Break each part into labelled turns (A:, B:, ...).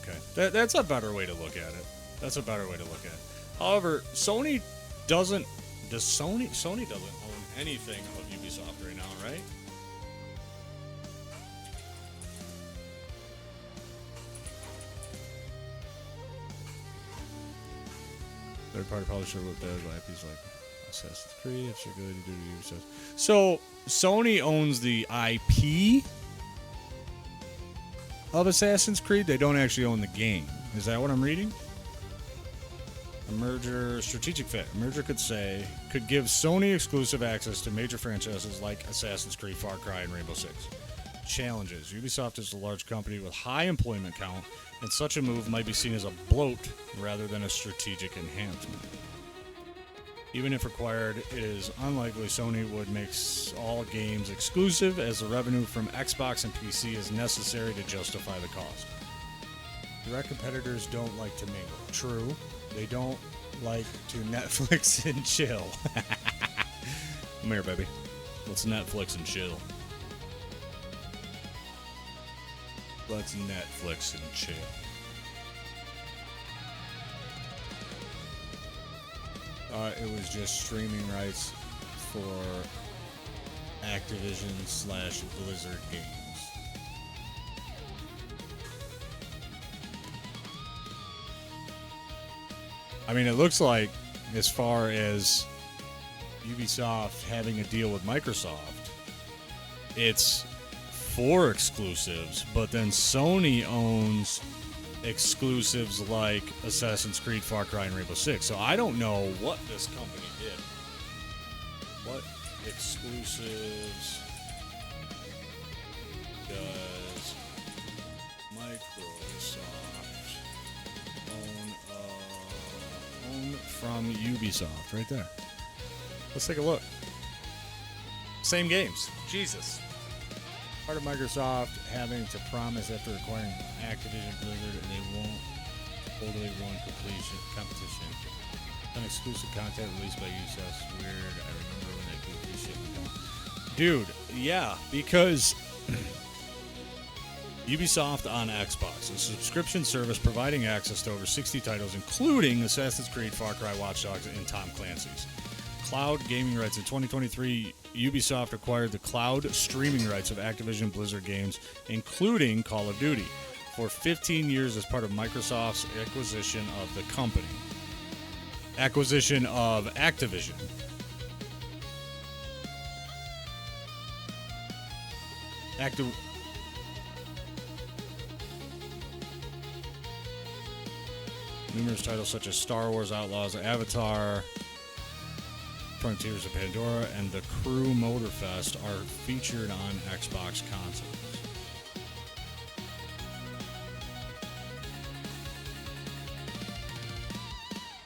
A: Okay, that's a better way to look at it. That's a better way to look at it. However, Sony doesn't. Does Sony doesn't own anything of Ubisoft right now, right? Third-party publisher with those IPs like Assassin's Creed, it's good to do Ubisoft. So Sony owns the IP of Assassin's Creed. They don't actually own the game. Is that what I'm reading? A merger, strategic fit. A merger could give Sony exclusive access to major franchises like Assassin's Creed, Far Cry, and Rainbow Six. Challenges. Ubisoft is a large company with high employment count, and such a move might be seen as a bloat rather than a strategic enhancement. Even if required, it is unlikely Sony would make all games exclusive, as the revenue from Xbox and PC is necessary to justify the cost. Direct competitors don't like to mingle. True. They don't like to Netflix and chill. Come here, baby. Let's Netflix and chill. Let's Netflix and chill. It was just streaming rights for Activision/Blizzard games. I mean, it looks like, as far as Ubisoft having a deal with Microsoft, it's for exclusives, but then Sony owns exclusives like Assassin's Creed, Far Cry, and Rainbow Six. So I don't know what this company did. What exclusives does Microsoft own from Ubisoft? Right there. Let's take a look. Same games. Jesus. Part of Microsoft having to promise after acquiring Activision Blizzard, and they won't totally won competition. An exclusive content released by Ubisoft. Weird. I remember when that goofy shit was going. Dude, yeah, because Ubisoft on Xbox, a subscription service providing access to over 60 titles, including Assassin's Creed, Far Cry, Watch Dogs, and Tom Clancy's. Cloud gaming rights. In 2023, Ubisoft acquired the cloud streaming rights of Activision Blizzard games, including Call of Duty, for 15 years as part of Microsoft's acquisition of the company. Acquisition of Activision. Numerous titles such as Star Wars Outlaws, Avatar, Frontiers of Pandora, and The Crew Motorfest are featured on Xbox consoles.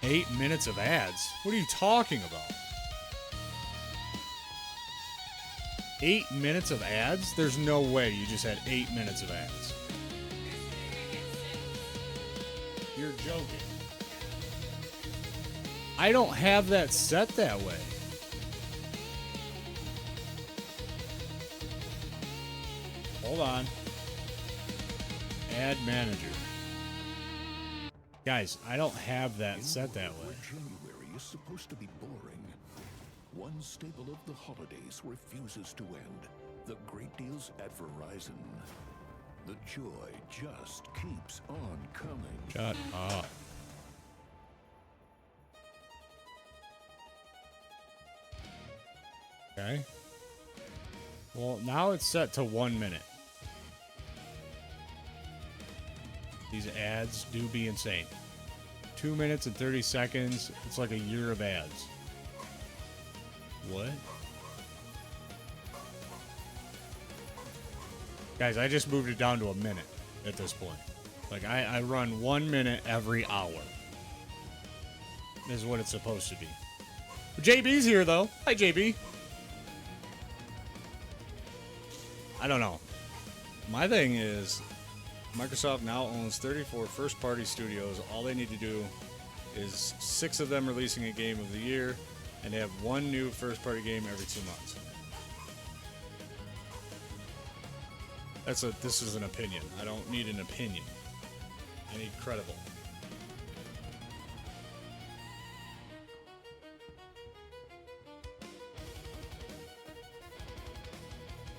A: Eight minutes of ads? What are you talking about? 8 minutes of ads? There's no way you just had 8 minutes of ads. You're joking. I don't have that set that way. Hold on. Ad manager. Guys, I don't have that set that way.
B: January is supposed to be boring. One staple of the holidays refuses to end. The great deals at Verizon. The joy just keeps on coming.
A: Shut up. Okay. Well, now it's set to 1 minute. These ads do be insane. 2 minutes and 30 seconds. It's like a year of ads. What? Guys, I just moved it down to a minute at this point. Like, I run 1 minute every hour. This is what it's supposed to be. JB's here, though. Hi, JB. I don't know. My thing is, Microsoft now owns 34 first-party studios. All they need to do is 6 of them releasing a game of the year, and they have 1 new first-party game every 2 months. This is an opinion. I don't need an opinion. I need credible.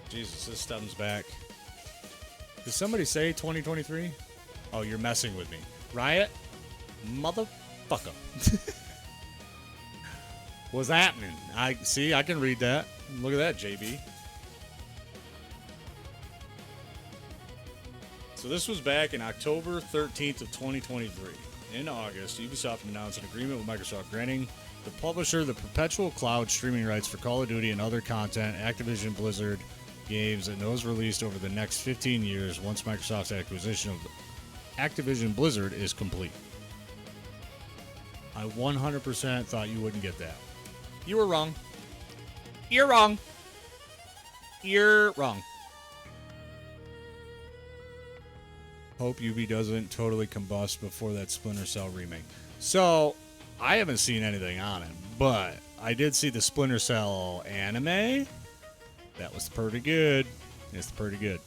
A: Jesus, this stems back. Did somebody say 2023? Oh, you're messing with me. Riot? Motherfucker. What's happening? I can read that. Look at that, JB. So this was back in October 13th of 2023. In August, Ubisoft announced an agreement with Microsoft granting the publisher the perpetual cloud streaming rights for Call of Duty and other content, Activision Blizzard games, and those released over the next 15 years once Microsoft's acquisition of Activision Blizzard is complete. I 100% thought you wouldn't get that. You were wrong. You're wrong. You're wrong. Hope Ubi doesn't totally combust before that Splinter Cell remake. So, I haven't seen anything on it, but I did see the Splinter Cell anime. That was pretty good. It's pretty good.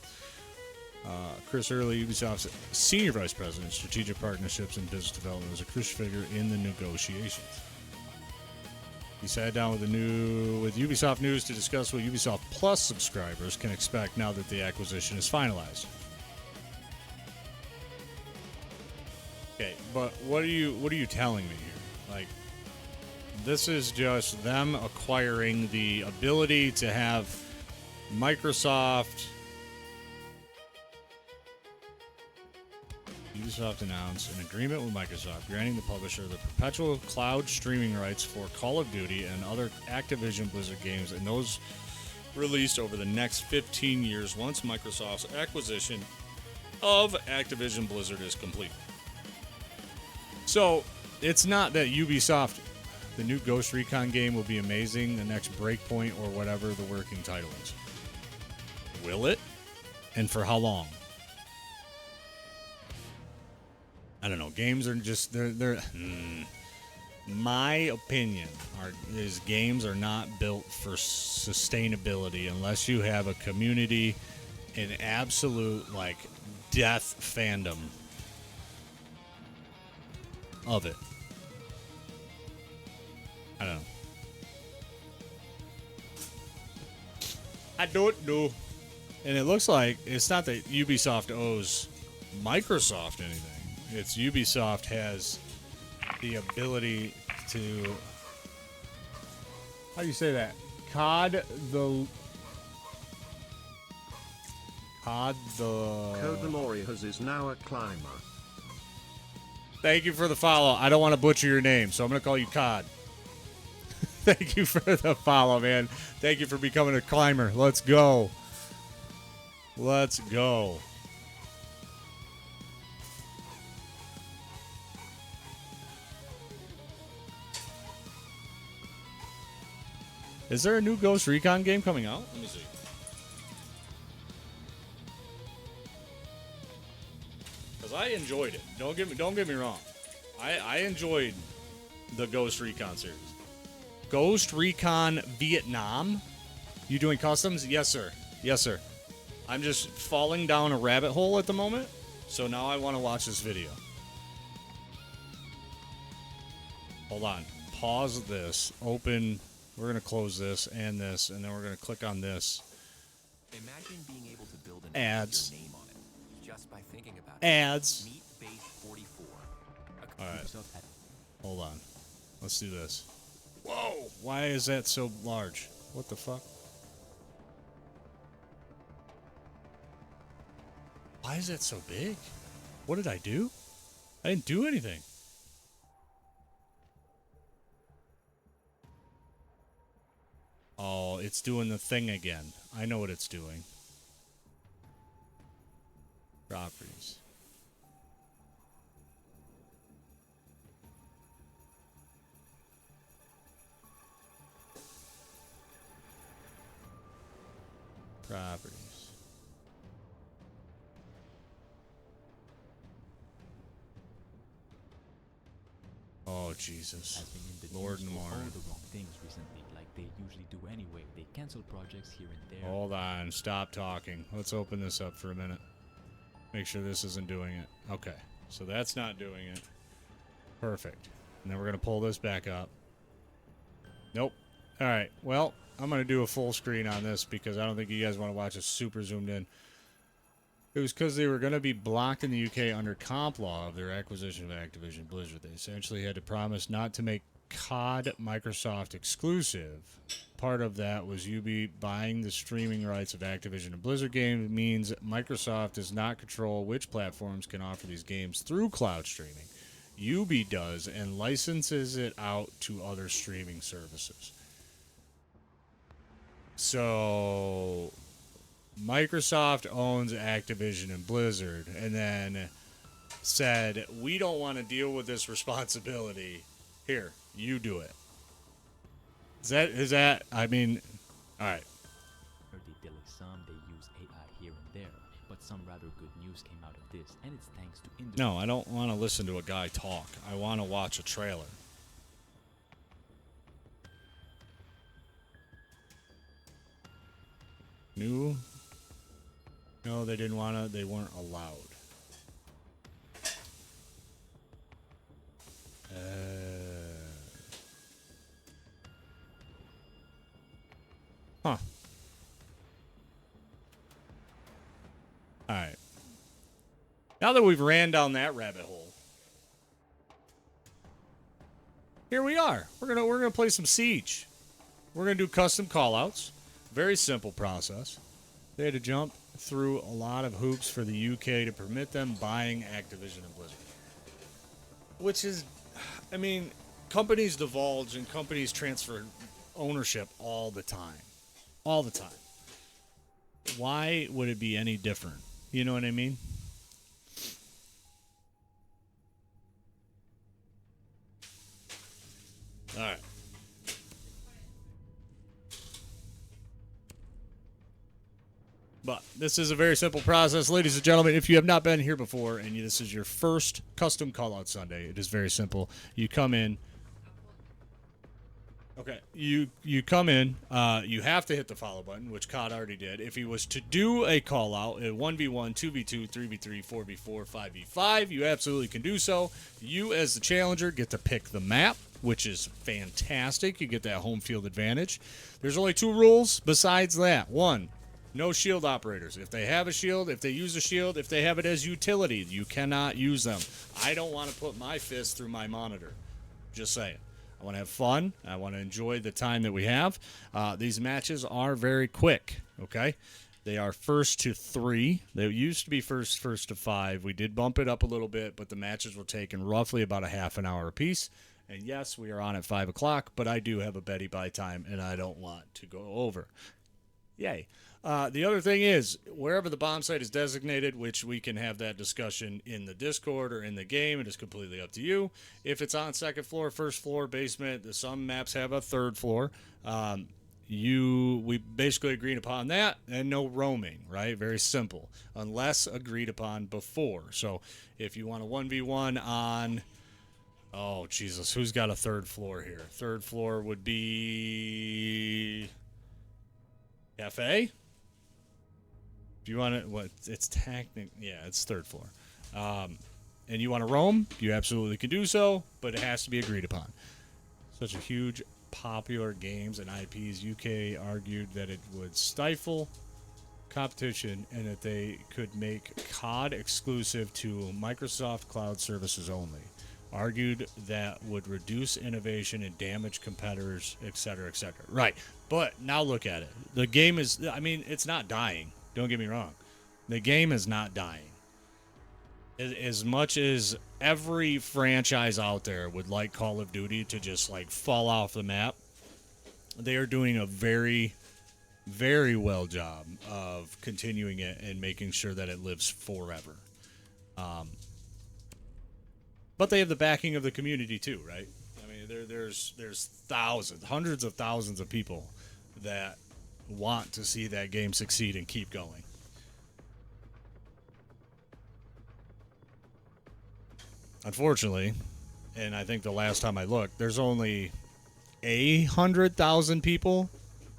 A: Chris Early, Ubisoft's Senior Vice President, Strategic Partnerships and Business Development, was a crucial figure in the negotiations. He sat down with Ubisoft News to discuss what Ubisoft Plus subscribers can expect now that the acquisition is finalized. Okay, but what are you telling me here? Like, this is just them acquiring the ability to have Microsoft. Ubisoft announced an agreement with Microsoft granting the publisher the perpetual cloud streaming rights for Call of Duty and other Activision Blizzard games, and those released over the next 15 years once Microsoft's acquisition of Activision Blizzard is complete. So, it's not that Ubisoft, the new Ghost Recon game will be amazing, the next Breakpoint or whatever the working title is. Will it? And for how long? I don't know. Games are just my opinion is games are not built for sustainability unless you have a community, an absolute like death fandom of it. I don't know. I don't know. And it looks like it's not that Ubisoft owes Microsoft anything. It's Ubisoft has the ability to, how do you say that? Code
C: Laureus is now a climber.
A: Thank you for the follow. I don't want to butcher your name, so I'm going to call you Cod. Thank you for the follow, man. Thank you for becoming a climber. Let's go. Let's go. Is there a new Ghost Recon game coming out? Let me see. Because I enjoyed it. Don't get me wrong. I enjoyed the Ghost Recon series. Ghost Recon Vietnam? You doing customs? Yes, sir. Yes, sir. I'm just falling down a rabbit hole at the moment, so now I want to watch this video. Hold on. Pause this. Open. We're going to close this, and then we're going to click on this.
D: Imagine being able to build an
A: ads.
D: name on it just by thinking about
A: Ads.
D: Meet Base 44.
A: All right. Hold on. Let's do this. Whoa! Why is that so large? What the fuck? Why is that so big? What did I do? I didn't do anything. Oh, it's doing the thing again. I know what it's doing. Properties. Properties. Oh, Jesus.
E: Has been in the
A: Lord
E: news for
A: Namar.
E: all the wrong things recently, like they usually do anyway. They cancel projects here and there.
A: Hold on. Stop talking. Let's open this up for a minute. Make sure this isn't doing it. Okay. So that's not doing it. Perfect. And then we're going to pull this back up. Nope. All right. Well, I'm going to do a full screen on this because I don't think you guys want to watch it super zoomed in. It was because they were going to be blocked in the UK under comp law of their acquisition of Activision Blizzard. They essentially had to promise not to make COD Microsoft exclusive. Part of that was UB buying the streaming rights of Activision and Blizzard games. It means Microsoft does not control which platforms can offer these games through cloud streaming. UB does and licenses it out to other streaming services. So Microsoft owns Activision and Blizzard and then said, we don't want to deal with this responsibility. Here, you do it. Is that, I mean, all right.
E: Daily some they use AI here and there, but some rather good news came out of this, and it's thanks to industry.
A: No, I don't want to listen to a guy talk. I want to watch a trailer. New? No, they didn't want to. They weren't allowed. Huh. Alright. Now that we've ran down that rabbit hole, here we are. We're gonna play some Siege. We're gonna do custom callouts. Very simple process. They had to jump through a lot of hoops for the UK to permit them buying Activision and Blizzard. Which is, I mean, companies divulge and companies transfer ownership all the time. All the time. Why would it be any different? You know what I mean? All right. But this is a very simple process. Ladies and gentlemen, if you have not been here before and this is your first custom call-out Sunday, it is very simple. You come in. Okay. You come in. You have to hit the follow button, which COD already did. If he was to do a call-out, a 1v1, 2v2, 3v3, 4v4, 5v5, you absolutely can do so. You, as the challenger, get to pick the map, which is fantastic. You get that home field advantage. There's only 2 rules besides that. 1, no shield operators. If they have a shield, if they use a shield, if they have it as utility, you cannot use them. I don't want to put my fist through my monitor. Just saying. I want to have fun. I want to enjoy the time that we have. These matches are very quick, okay? They are first to 3. They used to be first to 5. We did bump it up a little bit, but the matches were taking roughly about a half an hour apiece. And yes, we are on at 5 o'clock, but I do have a Betty by time, and I don't want to go over. Yay. The other thing is, wherever the bomb site is designated, which we can have that discussion in the Discord or in the game, it is completely up to you. If it's on second floor, first floor, basement, some maps have a third floor. We basically agreed upon that, and no roaming, right? Very simple, unless agreed upon before. So if you want a 1v1 on, oh Jesus, who's got a third floor here? Third floor would be Cafe. If you want to, it's it's third floor. And you want to roam, you absolutely can do so, but it has to be agreed upon. Such a huge, popular games and IPs, UK argued that it would stifle competition and that they could make COD exclusive to Microsoft Cloud services only. Argued that would reduce innovation and damage competitors, etc., etc. Right. But now look at it. The game is, I mean, it's not dying. Don't get me wrong. The game is not dying. As much as every franchise out there would like Call of Duty to just like fall off the map, they are doing a very, very well job of continuing it and making sure that it lives forever. But they have the backing of the community too, right? I mean, there's thousands, hundreds of thousands of people that want to see that game succeed and keep going. Unfortunately, and I think the last time I looked, there's only 100,000 people